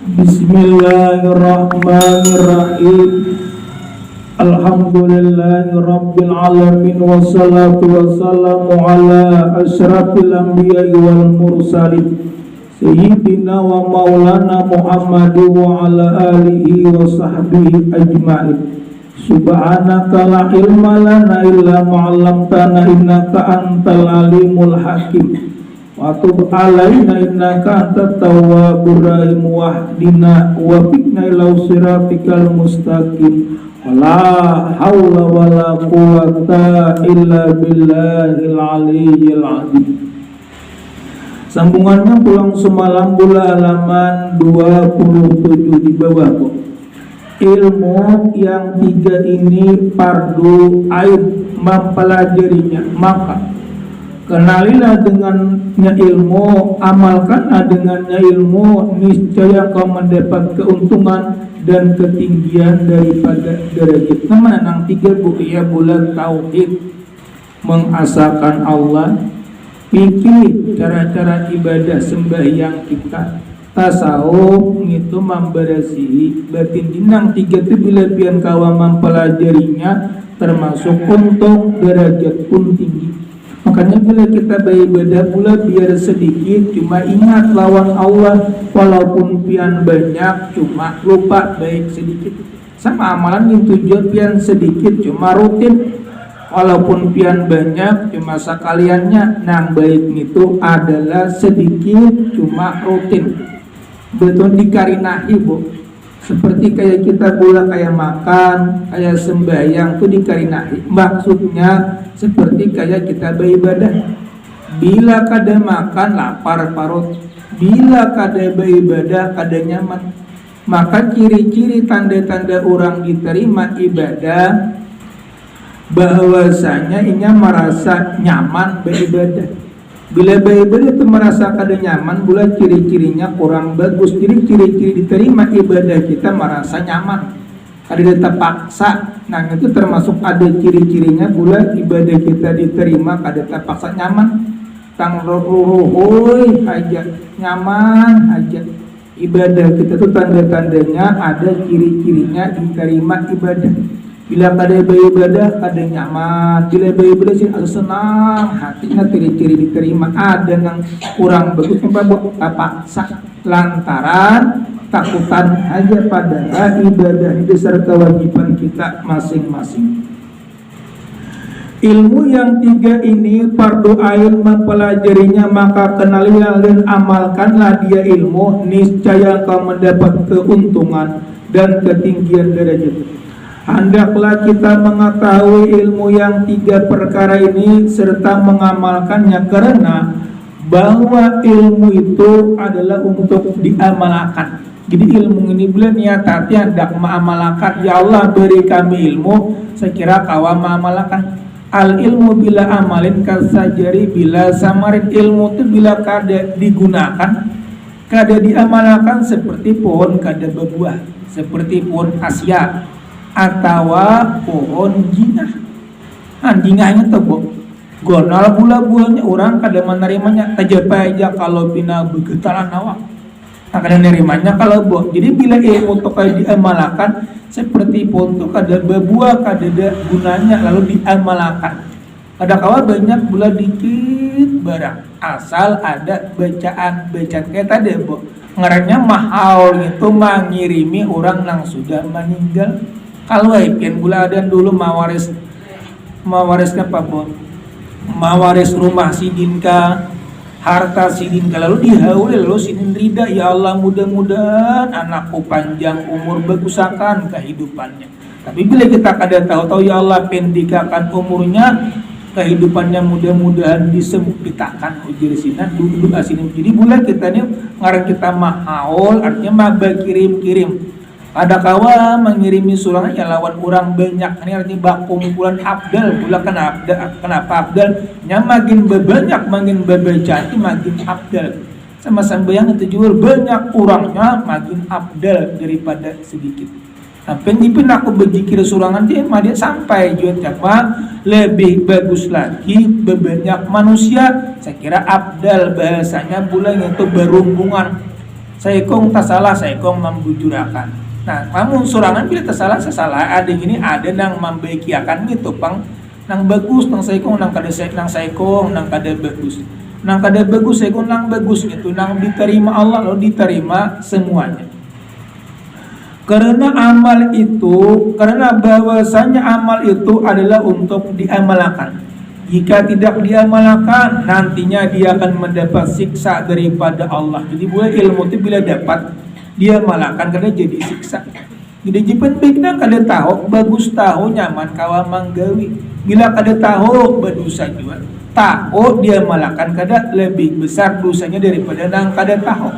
Bismillahirrahmanirrahim. Alhamdulillahirabbil alamin wassalatu wassalamu ala asyrafil anbiya'i wal mursalin sayyidina wa maulana Muhammadin wa ala alihi wa sahbihi ajma'in. Subhanaka la ilma lana illa ma 'allamtana innaka antal alimul hakim. Wa tub alaina innaka antat tawwabur rahim wahdina wa fiqna ila siratikal mustaqim. La haula wala quwata illa billahil aliyyil azim. Sambungannya pulang semalam bola halaman 27 di bawah kok. Ilmu yang tiga ini fardu ain mempelajarinya, maka kenalilah dengannya ilmu, amalkanlah dengannya ilmu, niscaya kau mendapat keuntungan dan ketinggian daripada derajat. Mana yang tiga bu? Ya bulan tauhid, mengasahkan Allah, pikir cara-cara ibadah sembahyang kita, tasawuf itu memberasihi batin. Dinang tiga itu bila pian kawa mempelajarinya termasuk untung derajat pun tinggi. Makanya bila kita beribadah pula biar sedikit, cuma ingat lawan Allah. Walaupun pian banyak, cuma lupa baik sedikit. Sama amalan yang tujuan pian sedikit, cuma rutin. Walaupun pian banyak, cuma sekaliannya. Nang baik itu adalah sedikit, cuma rutin. Betul dikarinahi bu. Seperti kayak kita pula kayak makan, kayak sembahyang itu dikarinahi. Maksudnya seperti kayak kita beribadah. Bila kada makan lapar parut, bila kada beribadah kada nyaman. Maka ciri-ciri tanda-tanda orang diterima ibadah bahwasanya inya merasa nyaman beribadah. Bila beribadah itu merasa kada nyaman, pula ciri-cirinya kurang bagus. Jadi ciri-ciri diterima ibadah kita merasa nyaman, kada terpaksa. Nah itu termasuk ada ciri-cirinya pula ibadah kita diterima kada terpaksa nyaman. Tang ruhuy aja nyaman aja. Ibadah kita tuh tanda-tandanya ada ciri-cirinya diterima ibadah. Bila kada beribadah kada nyaman, bila beribadah sih ada senang hatinya, ciri-ciri diterima. Ada yang kurang bagus buat paksa lantaran takutan aja, padahal ibadah itu serta kewajiban kita masing-masing. Ilmu yang tiga ini fardu ain mempelajarinya, maka kenalilah dan amalkanlah dia ilmu, niscaya kau mendapat keuntungan dan ketinggian derajat. Hendaklah kita mengetahui ilmu yang tiga perkara ini serta mengamalkannya, karena bahwa ilmu itu adalah untuk diamalkan. Jadi ilmu ini bila niatati hendak mengamalkan, ya Allah beri kami ilmu, saya kira kawa mengamalkan. Al ilmu bila amalin kasajari bila samarin. Ilmu itu bila kada digunakan, kada diamalkan, seperti pohon kada berbuah, seperti pohon Asia atau pohon jingah. Jingahnya tuh gonal pula buahnya, orang kada menerimanya. Tajapai aja kalau bina begetaran awak, kada menerimanya kalau buah. Jadi bila ilmu itu kada diamalkan, seperti pohon itu kada berbuah, kada ada gunanya lalu diamalkan. Ada kawa banyak pula dikit barang, asal ada bacaan kayak tadi bu. Ngarannya mahal itu mengirimi orang yang sudah meninggal. Kalau pian gula dan dulu mawaris apa bu? Mawaris rumah sidinka, harta sidinka, lalu dihauli lalu sidin rida, ya Allah mudah-mudahan anakku panjang umur, bagusakan kehidupannya. Tapi bila kita kada tahu ya Allah pendikakan umurnya, kehidupannya mudah-mudahan disempitakan ujar sinan dulu asinin. Jadi bulan kita ini ngarang kita mahaul, artinya maba kirim-kirim. Ada kawa mengirimi surangannya lawan orang banyak. Ini artinya bak kumpulan abdal. Pula kenapa abdal? Nya makin banyak, makin berbejati, makin abdal. Sama sambayang itu jual banyak orangnya, makin abdal daripada sedikit. Sampai nyipin aku berzikir surangan dia sampai jual cakap lebih bagus lagi bebanyak manusia. Saya kira abdal bahasanya bulan itu berhubungan. saikong tasalah saikong membujurakan. Nah, namun sorangan bila tasalah sasalah ada ini ada nang membaikiakan gitu pang nang bagus nang saikong nang kada saikong nang kada bagus. Nang kada bagus saikong nang bagus gitu nang diterima Allah lo diterima semuanya. Karena bahwasanya amal itu adalah untuk diamalkan. Jika tidak diamalkan, nantinya dia akan mendapat siksa daripada Allah. Jadi boleh ilmu itu bila dapat diamalkan karena jadi siksa. Jadi jipan baiknya kada tahu, bagus tahu nyaman kawa manggawi. Bila kada tahu berdosa juga. Tahu diamalkan kada lebih besar dosanya daripada nang kada tahu.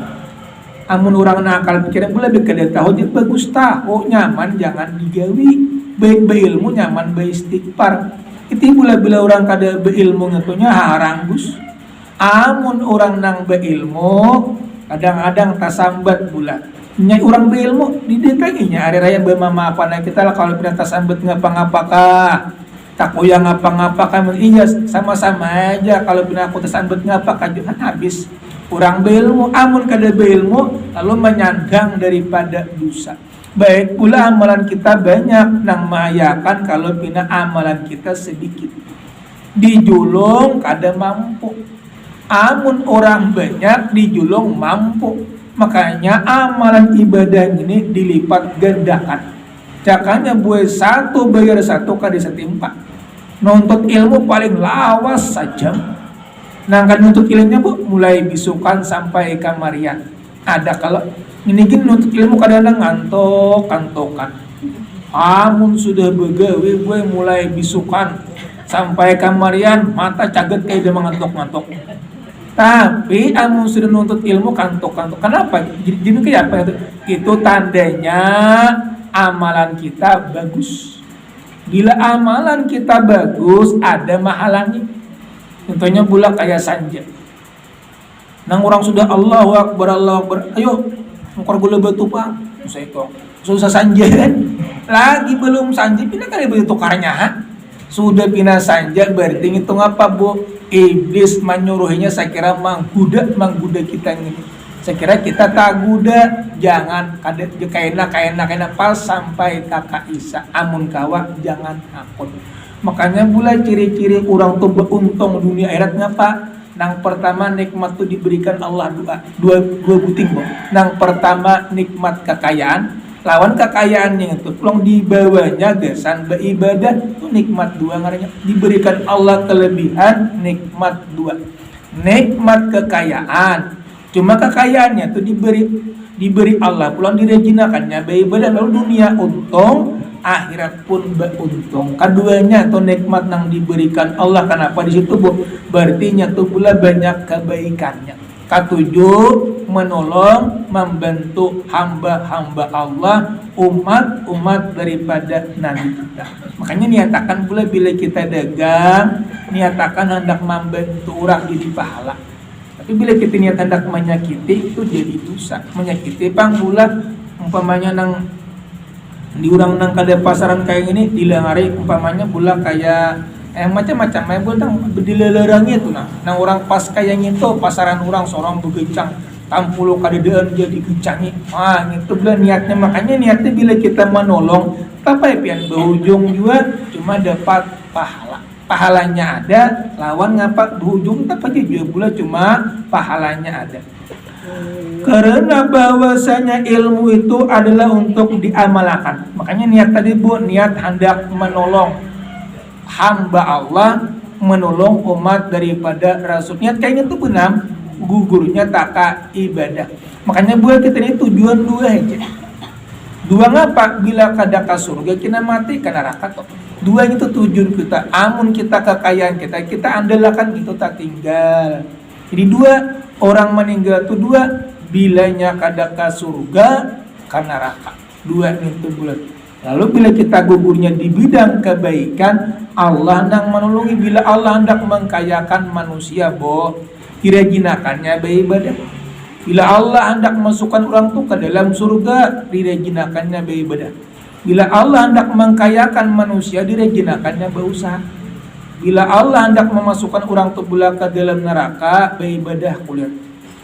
Amun orang nakal pikiran pula lebih kada tahu jadi bagus tahu nyaman jangan digawi. Baik berilmu nyaman beristighfar. Itu bila orang kada berilmu ngatunya haranggus. Amun orang nang berilmu kadang-kadang tasambat pula. Nyai orang berilmu didekanginya hari raya bermama apa nah kita lah kalau pernah tasambat ngapa-ngapakah tak uyang ngapa-ngapakah iya sama-sama aja kalau pernah aku tasambat ngapakah juga habis. Kurang berilmu, amun kada berilmu lalu menyandang daripada dosa. Baik pula amalan kita banyak nang mayakan kalau pina amalan kita sedikit. Dijulung kada mampu. Amun orang banyak dijulung mampu. Makanya amalan ibadah ini dilipat gandakan. Jakanya buat satu bayar satu kada setimpa. Nuntut ilmu paling lawas saja. Nah kan nuntut ilmunya bu mulai bisukan sampai kamarian. Ada kalau ini gini nuntut ilmu kadang-kadang ngantok-kantokan. Amun sudah begawe gue mulai bisukan sampai kamarian mata caget kayak dia mengantok-ngantok. Tapi amun sudah nuntut ilmu kantok-kantok. Kenapa? Jadi kayak apa itu? Itu tandanya amalan kita bagus. Bila amalan kita bagus ada mahalangnya. Contohnya pula kayak sanja. Nang orang sudah Allahu Akbar, ayo ngukar gula batu pak, susah sanja kan? Lagi belum sanja, pindah kali begitu tukarnya, ha? Sudah pindah sanja berarti ngitung apa bu? Iblis menyuruhnya saya kira mangguda kita ini. Saya kira kita tak guda, jangan kadet kaina pas sampai kakak Isa amun kawa jangan akun. Makanya pula ciri-ciri orang tuh beruntung dunia akhirat ngapa? Nang pertama nikmat tuh diberikan Allah dua buting boh. Nang pertama nikmat kekayaan, lawan kekayaannya itu tolong dibawanya gesan beribadah tuh nikmat dua ngaranya diberikan Allah kelebihan nikmat dua. Nikmat kekayaan, cuma kekayaannya tuh diberi Allah pulang direjinakannya beribadah lalu dunia untung akhirat pun beruntung. Keduanya atau nikmat yang diberikan Allah kenapa di situ bu? Berarti nyatu pula banyak kebaikannya. Ketujuh menolong membantu hamba-hamba Allah umat daripada Nabi kita. Makanya niatakan pula bila kita dagang niatakan hendak membantu orang jadi pahala. Tapi bila kita niat hendak menyakiti itu jadi dosa. Menyakiti pang pula umpamanya nang di orang nang kada pasaran kayak gini dilangari umpamanya pula kayak macam-macam main tang dilelerangnya tuh nang orang pas kayak gitu pasaran orang seorang begecang tampulo kadedaan jadi gecangi itu bila niatnya makanya niatnya bila kita menolong apa ya pian berujung juga cuma dapat pahalanya ada lawan ngapa berujung tapi juga pula cuma pahalanya ada. Karena bahwasanya ilmu itu adalah untuk diamalkan. Makanya niat tadi bu, niat hendak menolong hamba Allah, menolong umat daripada Rasul. Niat kayaknya itu benar, gugurnya taka ibadah. Makanya buat kita ini tujuan dua aja. Dua ngapa? Bila kada ka surga kita mati ke neraka toh. Dua itu tujuan kita. Amun kita kekayaan kita andalkan gitu tak tinggal. Jadi dua orang meninggal itu dua bilanya kada ka surga ka neraka. Dua itu bulat. Lalu bila kita gugurnya di bidang kebaikan, Allah hendak menolongi. Bila Allah hendak mengkayakan manusia, direjinakannya beribadah. Bila Allah hendak masukkan orang itu ke dalam surga, direjinakannya beribadah. Bila Allah hendak mengkayakan manusia, direjinakannya berusaha. Bila Allah hendak memasukkan orang itu ke dalam neraka, beribadah kuliah.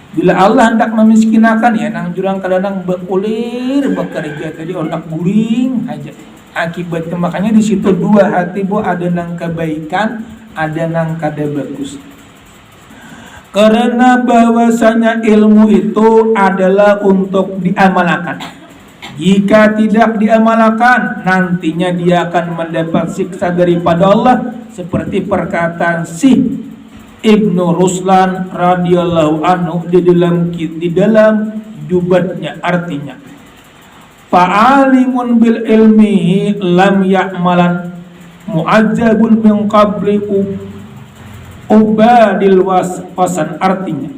Bila Allah hendak memiskinakan ya nang jurang kadang bekulir bekerja tadi otak guring aja. Akibatnya makanya di situ dua hati bu, ada nang kebaikan, ada nang kada bagus. Karena bahwasanya ilmu itu adalah untuk diamalkan. Jika tidak diamalkan, nantinya dia akan mendapat siksa daripada Allah, seperti perkataan si Ibnu Ruslan radhiyallahu anhu di dalam jubatnya, artinya fa'alimun bil ilmihi lam ya'malan mu'azzabun min qabli ubadil wasan, artinya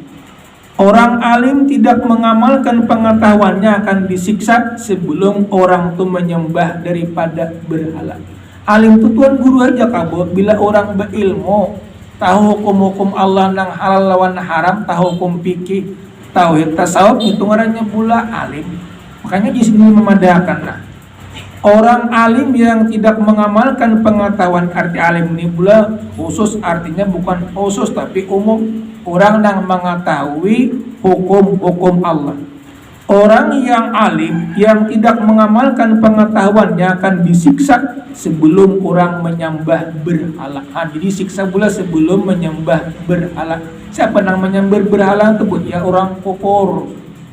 orang alim tidak mengamalkan pengetahuannya akan disiksa sebelum orang itu menyembah daripada berhala. Alim itu tuan guru aja kabur. Bila orang berilmu, tahu hukum-hukum Allah nang halal lawan haram, tahu hukum fikih, tauhid, tasawuf, itu ngarannya pula alim. Makanya di sini memadahkan lah. Orang alim yang tidak mengamalkan pengetahuan, arti alim ini pula khusus, artinya bukan khusus tapi umum. Orang yang mengetahui hukum-hukum Allah. Orang yang alim yang tidak mengamalkan pengetahuannya akan disiksa sebelum orang menyembah berhala. Jadi siksa pula sebelum menyembah berhala. Siapa yang menyembah berhala itu? Ya orang kufur,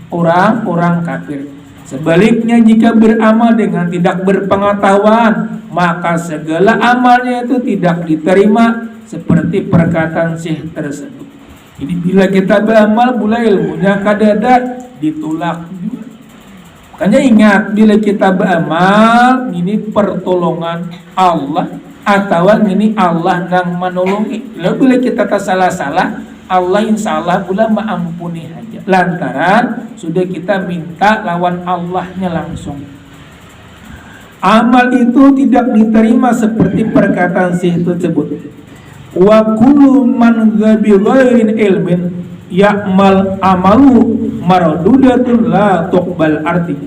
orang kafir. Sebaliknya jika beramal dengan tidak berpengetahuan, maka segala amalnya itu tidak diterima, seperti perkataan syekh tersebut. Jadi bila kita beramal pula ilmunya kadada ditolak juga. Makanya ingat, bila kita beramal ini pertolongan Allah, atau ini Allah yang menolongi. Lalu bila kita tak salah-salah, Allah insya Allah pula mengampuni aja. Lantaran sudah kita minta lawan Allahnya langsung. Amal itu tidak diterima seperti perkataan syekh tersebut. Wa kullu man bi ghairin ilmin ya'mal amalu mardudatun la tuqbal, arti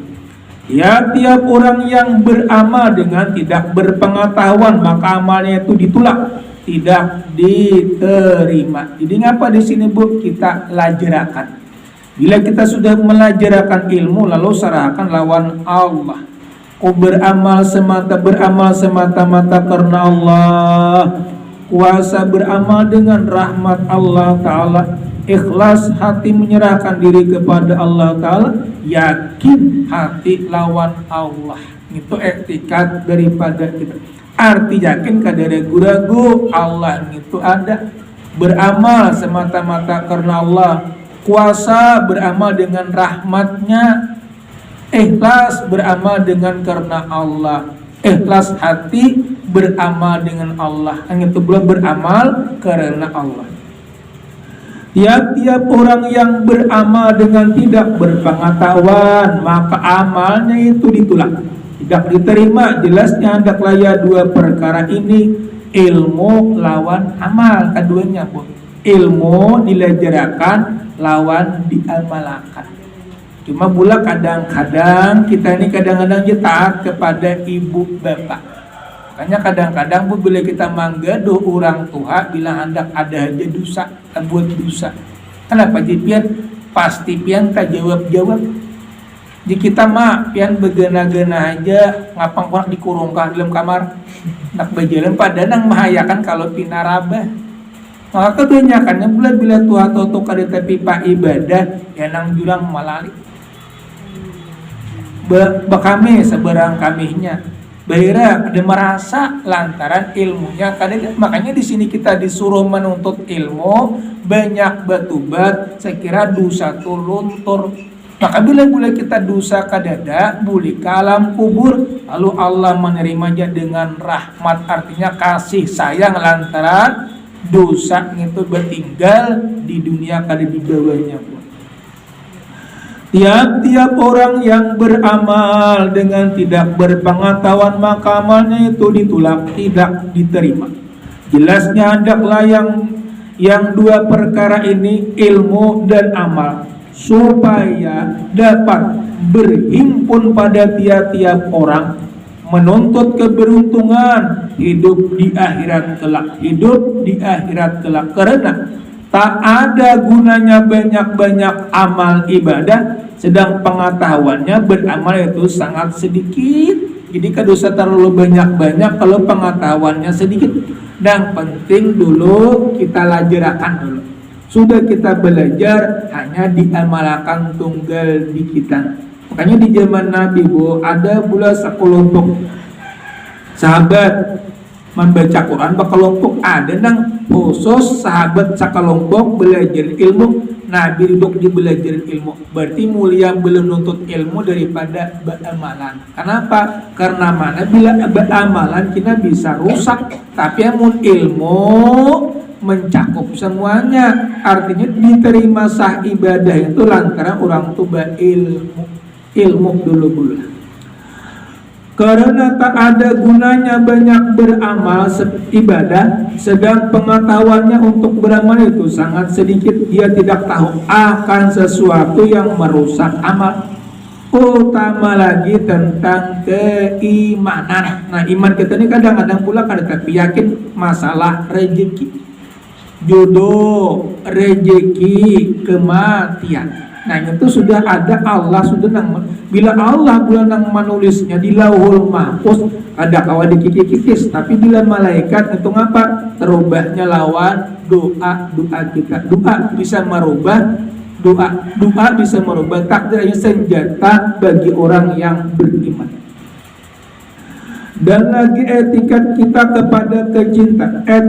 ya tiap orang yang beramal dengan tidak berpengetahuan maka amalnya itu ditolak, tidak diterima. Jadi ngapa di sini bu kita lajarakan? Bila kita sudah melajarakan ilmu lalu serahkan lawan Allah. Beramal semata-mata karena Allah, kuasa beramal dengan rahmat Allah Ta'ala, ikhlas hati menyerahkan diri kepada Allah Ta'ala, yakin hati lawan Allah. Itu etikat daripada kita. Arti yakin kada ragu-ragu Allah itu ada. Beramal semata-mata karena Allah, kuasa beramal dengan rahmatnya, ikhlas beramal dengan karena Allah, ikhlas hati beramal dengan Allah. Yang itu pula beramal karena Allah. Tiap-tiap orang yang beramal dengan tidak berpengetahuan maka amalnya itu ditolak, tidak diterima. Jelasnya hendaklah ya dua perkara ini, ilmu lawan amal. Keduanya pun ilmu dilajarakan lawan diamalkan. Cuma pula kadang-kadang kita ini kadang-kadang taat kepada ibu bapak. Makanya kadang-kadang bu bila kita mangga do orang tua bila hendak ada aja dosa, buat dosa. Kenapa pian pasti pian tak jawab-jawab. Di kita mah pian begena-gena aja ngapang kurang dikurungkan dalam kamar. Nak berjalan pada nang mahayakan kalau pinarabah. Maka kebanyakannya bila tua toto kada tapi pak ibadah ya nang jurang malali. Bekame seberang kamihnya. Bahira ada merasa lantaran ilmunya kadang. Makanya di sini kita disuruh menuntut ilmu, banyak batubat, saya kira dosa tu luntur. Maka bila kita dosa kadada, boleh ke alam kubur, lalu Allah menerimanya dengan rahmat, artinya kasih sayang lantaran dosa itu bertinggal di dunia kada di bawahnya. Tiap-tiap orang yang beramal dengan tidak berpengetahuan maka amalnya itu ditolak, tidak diterima. Jelasnya hendaklah yang dua perkara ini, ilmu dan amal, supaya dapat berhimpun pada tiap-tiap orang, menuntut keberuntungan hidup di akhirat kelak, Karena Tak ada gunanya banyak-banyak amal ibadah sedang pengetahuannya beramal itu sangat sedikit. Jadi kada usah terlalu banyak-banyak kalau pengetahuannya sedikit. Dan penting dulu kita lajarakan dulu. Sudah kita belajar hanya diamalkan tunggal di kita. Makanya di zaman Nabi Bu ada pula sekelompok sahabat membaca Quran berkelompok, ada nang khusus sahabat sekelompok belajar ilmu. Nabi duduk di belajar ilmu, berarti mulia belum nuntut ilmu daripada beramalan. Kenapa? Karena mana bila beramalan kita bisa rusak, tapi amun ilmu mencakup semuanya. Artinya diterima sah ibadah itu lantaran orang itu ilmu dulu pula. Karena tak ada gunanya banyak beramal ibadah sedang pengetahuannya untuk beramal itu sangat sedikit. Dia tidak tahu akan sesuatu yang merusak amal, utama lagi tentang keimanan. Nah, iman kita ini kadang-kadang pula kada tapi yakin masalah rezeki, jodoh, rezeki, kematian. Nah itu sudah ada, Allah sudah nang, bila Allah bulan nang menulisnya di lauhul mahfuz ada kawan dikikis, tapi bila malaikat itu ngapa terubahnya lawan doa kita. Doa bisa merubah doa bisa merubah takdirnya, senjata bagi orang yang beriman. Dan lagi etikat kita kepada kecintaan,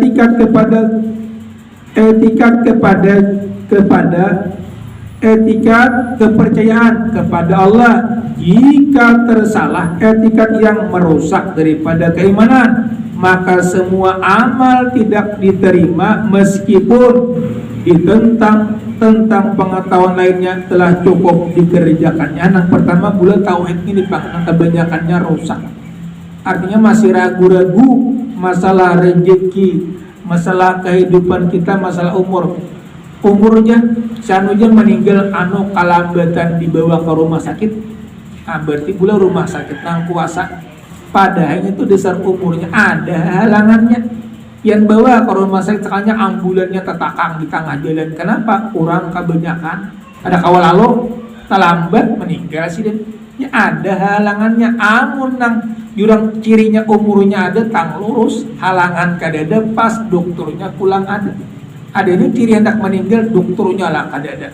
etikat kepercayaan kepada Allah. Jika tersalah etikat yang merusak daripada keimanan, maka semua amal tidak diterima meskipun ditentang tentang pengetahuan lainnya telah cukup dikerjakannya. Yang pertama bulan tauhid ini Pak, kebanyakannya rusak. Artinya masih ragu-ragu masalah rezeki, masalah kehidupan kita, masalah umurnya sanuja meninggal kalambatan dibawa ke rumah sakit. Berarti pula rumah sakit nang kuasa, padahal itu dasar umurnya ada halangannya. Yang bawa ke rumah sakit sekalinya ambulannya tetakang di tengah jalan. Kenapa? Kurang kebanyakan ada kawal lalu terlambat meninggal sih, dan ya ada halangannya. Amun nang jurang cirinya umurnya ada tang lurus, halangan kadada pas dokternya pulang ada ini ciri hendak meninggal, dokternya lah kadada.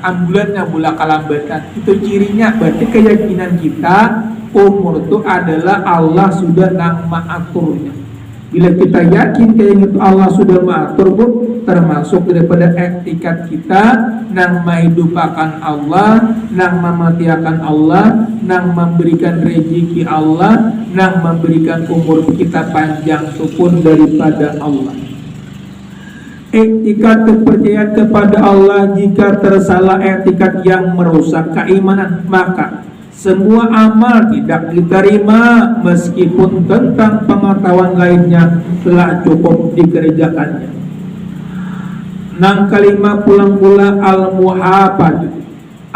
Ambulannya pula kalambatan. Itu cirinya. Berarti keyakinan kita umur itu adalah Allah sudah nang mengaturnya. Bila kita yakin kayaknya itu Allah sudah mengatur pun, termasuk daripada etikat kita nang menghidupakan Allah, nang mematiakan Allah, nang memberikan rezeki Allah, nang memberikan umur kita panjang itu pun daripada Allah. Etikat kepercayaan kepada Allah, jika tersalah etikat yang merusak keimanan, maka semua amal tidak diterima meskipun tentang pengetahuan lainnya telah cukup dikerjakannya. Nang kalima pulang pula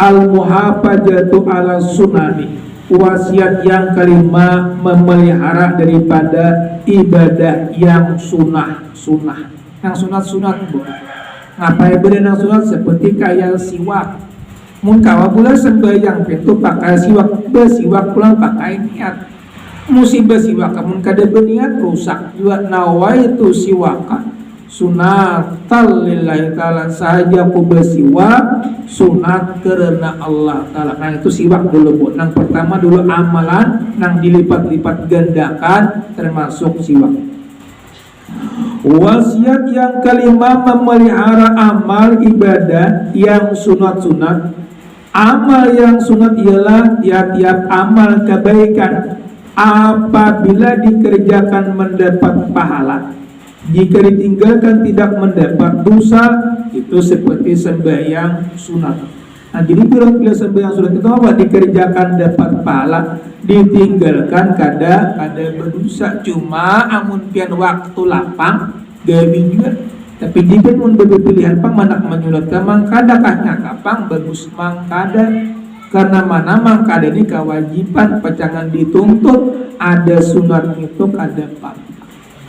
al-muhafadzatu ala sunani, wasiat yang kelima memelihara daripada ibadah yang sunnah. Yang sunat Bu. Ngapain beda yang sunat? Seperti kayak siwak. Mun kawa pula sembahyang itu pakai siwak, bersiwak pula pakai niat. Musibah siwak mun kada berniat rusak. Juga nawa itu siwak sunatal lillahi ta'ala, saja ku bersiwak sunat karena Allah ta'ala. Nah itu siwak dulu Bu. Yang pertama dulu amalan yang dilipat-lipat gandakan termasuk siwak. Wasiat yang kelima memelihara amal ibadah yang sunat. Amal yang sunat ialah tiap-tiap amal kebaikan apabila dikerjakan mendapat pahala, jika ditinggalkan tidak mendapat dosa. Itu seperti sembahyang sunat. Nah jadi bila sembahyang sunat itu apa? Dikerjakan dapat pahala, ditinggalkan kada berdosa. Cuma amun pian waktu lapang gawi juga. Tapi jika mun berpilihan pang manak menyulatkan mangkada kahnya kapang bagus mangkada. Karena mana mangkada ini kewajiban pacangan dituntut, ada sunat itu kada apa.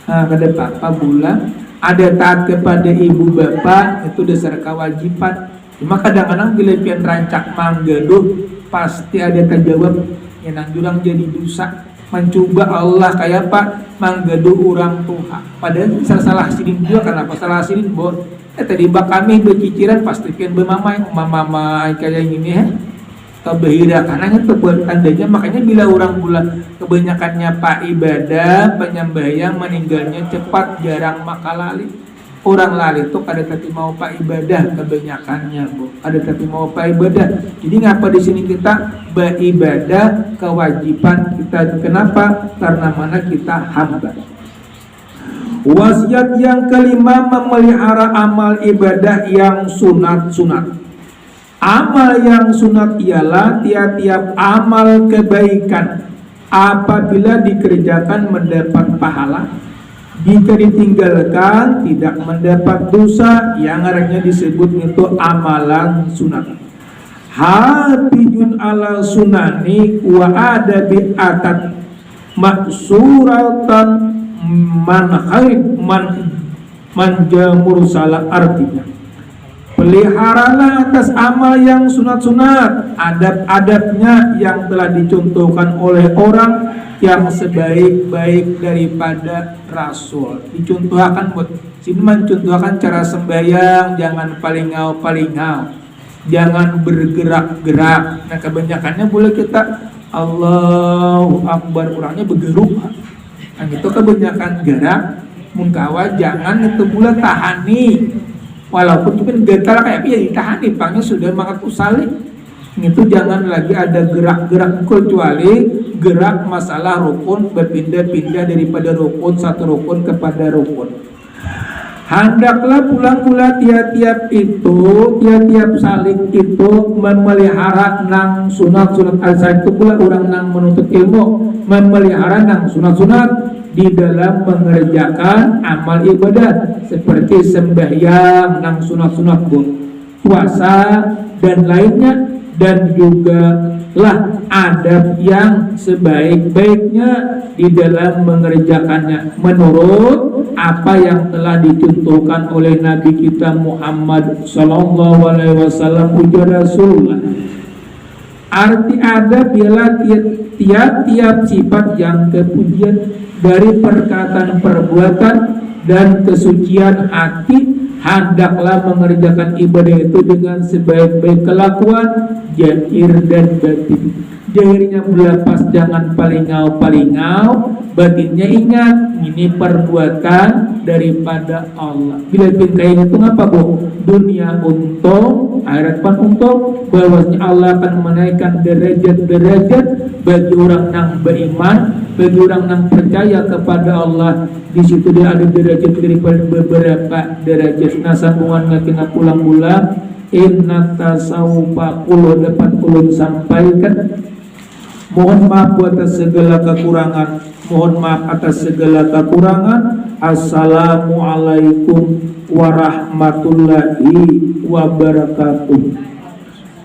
Kada apa bulan ada taat kepada ibu bapak, itu dasar kewajiban. Cuma kadang-kadang bila pian rancak manggaduh pasti ada terjawab yang jurang jadi dosa. Mencoba Allah kayak pak manggaduh orang tua. Padahal salah sidin juga, kenapa salah sidin bor? Tadi bak kami berciciran pasti pian mama kayak gini ya. Kebehira karena itu buat tandanya, makanya bila orang pula kebanyakannya pak ibadah penyembahyang meninggalnya cepat, jarang maka lali. Orang lali itu ada tapi mau pak ibadah kebanyakannya bu, ada tapi mau pak ibadah. Jadi ngapa di sini kita beribadah kewajiban kita, kenapa? Karena mana kita hamba. Wasiat yang kelima, memelihara amal ibadah yang sunat-sunat. Amal yang sunat ialah tiap-tiap amal kebaikan apabila dikerjakan mendapat pahala, jika ditinggalkan tidak mendapat dosa, yang artinya disebut itu amalan sunat. Hafijun ala sunani wa adabi atat maksuratan manjamur salah, artinya peliharalah atas amal yang sunat-sunat, adab-adabnya yang telah dicontohkan oleh orang yang sebaik-baik daripada Rasul. Dicontohkan buat sini, mencontohkan cara sembahyang, jangan palingau, jangan bergerak-gerak. Nah kebanyakannya boleh kita Allahu Akbar, kurangnya bergeruk. Nah itu kebanyakan gerak, mungkawa jangan itu pula tahani. Walaupun mungkin getar kayak ya ditahani, pangnya sudah makan usali. Itu jangan lagi ada gerak-gerak, kecuali gerak masalah rukun, berpindah-pindah daripada rukun satu rukun kepada rukun. Hendaklah pulang pula tiap-tiap salik itu memelihara nang sunat-sunat al-said. Itu pula orang nang menuntut ilmu memelihara nang sunat-sunat di dalam mengerjakan amal ibadah seperti sembahyang nang sunat-sunat, puasa dan lainnya, dan juga lah adab yang sebaik-baiknya di dalam mengerjakannya menurut apa yang telah dicontohkan oleh Nabi kita Muhammad sallallahu alaihi wasallam, ujar Rasulullah. Arti adab ialah tiap-tiap sifat yang kepujian dari perkataan, perbuatan dan kesucian hati. Hendaklah mengerjakan ibadah itu dengan sebaik-baik kelakuan zahir dan batin. Zahirnya berlepas, jangan palingau, batinnya ingat ini perbuatan daripada Allah. Bila pintain itu ngapa bu? Dunia untung, akhirat pan untung. Bahwasanya Allah akan menaikkan derajat-derajat bagi orang yang beriman, bagi orang yang percaya kepada Allah. Di situ dia ada derajat daripada beberapa derajat. Nah sambungan kena pulang-pulang. Inna tasawufa kulo dapat ulun sampaikan. Mohon maaf atas segala kekurangan. Assalamualaikum warahmatullahi wabarakatuh.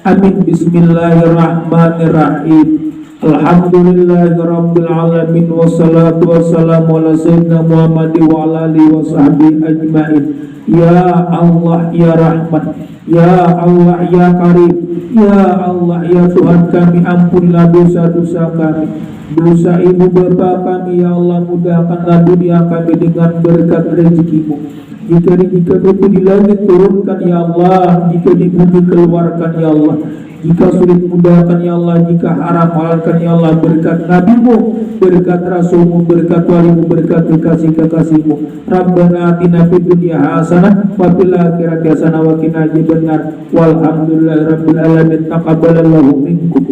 Amin. Bismillahirrahmanirrahim. Alhamdulillahirabbil alamin, wassalatu wassalamu ala sayyidina Muhammad wa ala alihi wa sahbihi ajmain. Ya Allah ya Rahman, ya Allah ya Karim, ya Allah ya Tuhan kami, ampunilah dosa-dosa kami, dosa ibu bapa kami. Ya Allah, mudahkanlah dunia kami dengan berkat rezekimu. Jika itu di langit turunkan ya Allah, jika di bumi keluarkan ya Allah. Jika sulit mudahkan ya Allah, jika haram halalkan ya Allah. Berkat nabimu, berkat rasulmu, berkat walimu, berkat kekasih-kekasihmu. Rabbana atina fid dunya hasanah wa fil akhirati hasanah wa qina adzabannar. Walhamdulillahirabbil alamin. Taqabbalallahu minkum.